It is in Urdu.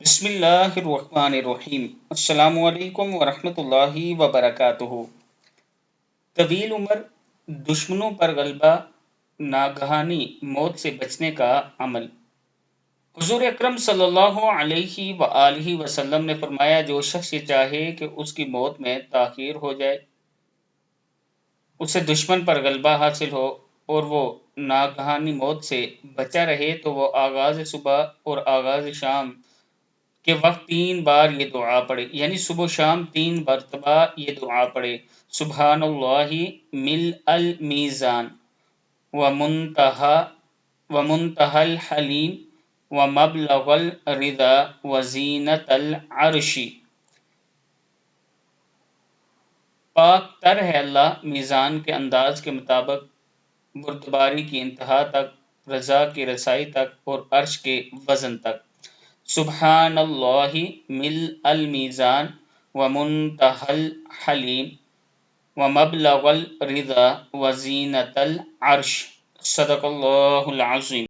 بسم اللہ الرحمن الرحیم۔ السلام علیکم ورحمۃ اللہ وبرکاتہ۔ طویل عمر، دشمنوں پر غلبہ، ناگہانی موت سے بچنے کا عمل۔ حضور اکرم صلی اللہ علیہ وآلہ وسلم نے فرمایا، جو شخص یہ چاہے کہ اس کی موت میں تاخیر ہو جائے، اسے دشمن پر غلبہ حاصل ہو اور وہ ناگہانی موت سے بچا رہے، تو وہ آغاز صبح اور آغاز شام کہ وقت 3 بار یہ دعا پڑھے، یعنی صبح و شام 3 مرتبہ یہ دعا پڑھے: سبحان اللہ ملء المیزان ومنتہى الحلیم ومبلغ الرضا وزینۃ العرش۔ پاک تر ہے اللہ میزان کے انداز کے مطابق، بردباری کی انتہا تک، رضا کی رسائی تک اور عرش کے وزن تک۔ سبحان اللہ ملء المیزان ومنتہى الحلیم ومبلغ الرضا وزینۃ العرش۔ صدق اللہ العظیم۔